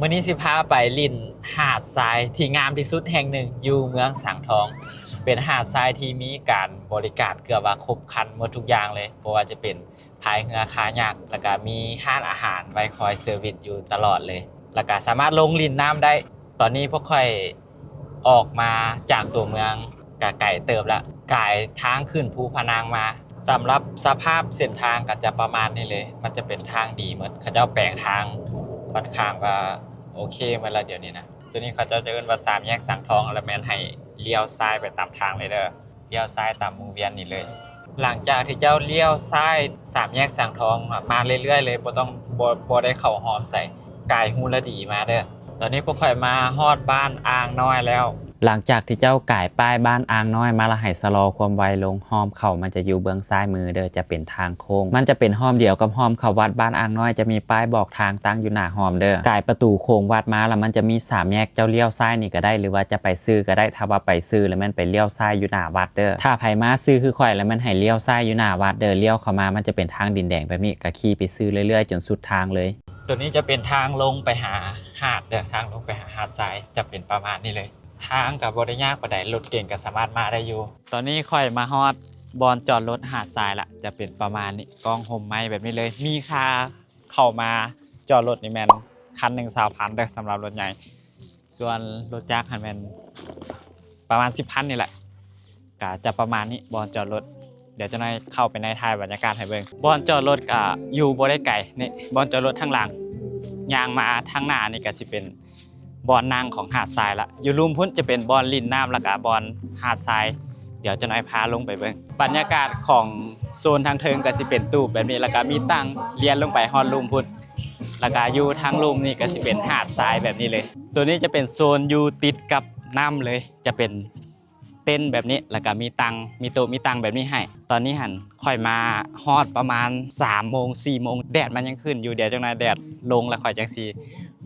มื้อนี้สิพาไปลิ่นหาดทรายที่งามที่สุดแห่งหนึ่งอยู่เมืองสังทองเป็นหาดทรายที่มีการบริการเกือบว่าครบครันหมดทุกอย่างเลยเพราะว่าจะเป็นพายเรือคายักแล้วก็มีห้านอาหารไว้คอยเซอร์วิสอยู่ตลอดเลยแล้วก็สามารถลงลิ่นน้ำได้ตอนนี้พวกค่อยออกมาจากตัวเมืองกะไก่เติบละกายทางขึ้นภูพะนางมาสำหรับสภาพเส้นทางก็จะประมาณนี้เลยมันจะเป็นทางดีเหมือนเขาจะแปลงทางค่อนข้างว่าโอเคเมื่อไรเดี๋ยวนี้นะตัวนี้เขาจะเดินว่าสามแยกสังทองแล้วแมนให้เลี้ยวซ้ายไปตามทางเลยเด้อเลี้ยวซ้ายตามวงเวียนนี่เลยหลังจากที่เจ้าเลี้ยวซ้ายสามแยกสังทองมาเรื่อยๆเลยบ่ได้เข้าหอมใส่กายฮูละดีมาเด้อตอนนี้พวกข่อยมาฮอดบ้านอ่างน้อยแล้วหลังจากที่เจ้าก่ายป้ายบ้านอ่างน้อยมาละให้สลอความไวลงหอมเข่ามันจะอยู่เบื้องซ้ายมือเด้อจะเป็นทางโค้งมันจะเป็นหอมเดียวกับหอมเข้าวัดบ้านอ่างน้อยจะมีป้ายบอกทางตั้งอยู่หน้าหอมเด้อก่ายประตูโค้งวัดมาแล้วมันจะมีสามแยกเจ้าเลี้ยวซ้ายนี่ก็ได้หรือว่าจะไปซื้อก็ได้ถ้าว่าไปซื้อแล้วมันไปเลี้ยวซ้ายอยู่หน้าวัดเด้อถ้าไผมาซื้อคือข่อยแล้วมันให้เลี้ยวซ้ายอยู่หน้าวัดเด้อเลี้ยวเข้ามามันจะเป็นทางดินแดงแบบนี้ก็ขี่ไปซื้อเรื่อยๆจนสุดทางเลยตัวนี้จะเป็นทางลงไปหาหาดเด้อทางลงไปหาหาดทรายจะเป็นประมาณนี้เลยทางกับบริยากปานใดรถเก่งก็สามารถมาได้อยู่ตอนนี้ค่อยมาฮอดบอนจอดรถหาดทรายละจะเป็นประมาณนี้กองห่มไม้แบบนี้เลยมีค่าเข้ามาจอดรถนี่แมนคันหนึ่ง20,000เด้อสำหรับรถใหญ่ส่วนรถจักรคันแมนประมาณ10,000นี่แหละก็จะประมาณนี้บอนจอดรถเดี๋ยวจะนายเข้าไปในท้ายบรรยากาศให้เบิ่งบอนจอดรถก็อยู่บ่ได้ไกลนี่บอนจอดรถทางหลังยางมาทางหน้านี่ก็สิเป็นบอนนางของหาดทรายละอยู่รุมพุ่นจะเป็นบอนลินน้ำแล้วก็บอนหาดทรายเดี๋ยวจะนายพาลงไปเบิ่งบรรยากาศของโซนทางเทิงก็สิเป็นตู้แบบนี้แล้วก็มีตั้งเลียนลงไปฮอดรุมพุ่นแล้วก็อยู่ทางรุมนี่ก็สิเป็นหาดทรายแบบนี้เลยตัวนี้จะเป็นโซนอยู่ติดกับน้ำเลยจะเป็นเต้นแบบนี้แล้วก็มีตังมีโต๊ะมีตังแบบนี้ให้ตอนนี้หันค่อยมาฮอดประมาณ3 โมง 4 โมงแดดมันยังขึ้นอยู่เดี๋ยวจังนายแดดลงแล้วค่อยจังสิ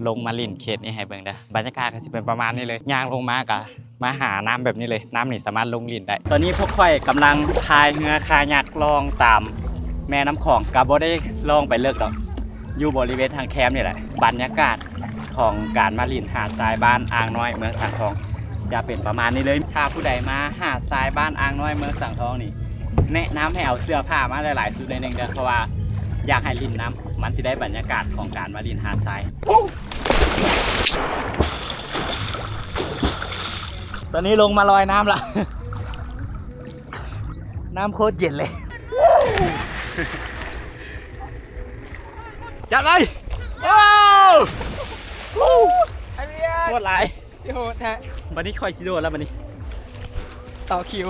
ลงมาลิ่นเขตนี้ให้เบิ่งเด้อบรรยากาศก็สิเป็นประมาณนี้เลยย่างลงมากะมาหาน้ำแบบนี้เลยน้ำนี่สามารถลงลิ่นได้ตอนนี้พวกค่อยกำลังพายเรือคายักลองตามแม่น้ำของกับบ่ได้ลองไปเลิกดอกอยู่บริเวณทางแคมป์นี่แหละบรรยากาศของการมาลิ่นหาดทรายบ้านอ่างน้อยเมืองสังทองจะเป็นประมาณนี้เลยถ้าผู้ใดมาหาดทรายบ้านอ่างน้อยเมืองสังทองนี่แนะนำให้เอาเสื้อผ้ามาหลายๆชุดเลยนึงเด้อเพราะว่าอยากให้ลิ่นน้ำมันสิได้บรรยากาศของการมาลิ่นหาดทรายตอนนี้ลงมาลอยน้ำละน้ำโคตรเย็นเลยจัดเลยว้าวไอ้เมียโคตรหลายที่โหดแท้วันนี้คอยชิโดนแล้ววันนี้ต่อคิว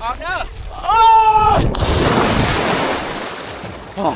ออกเด้อโอ้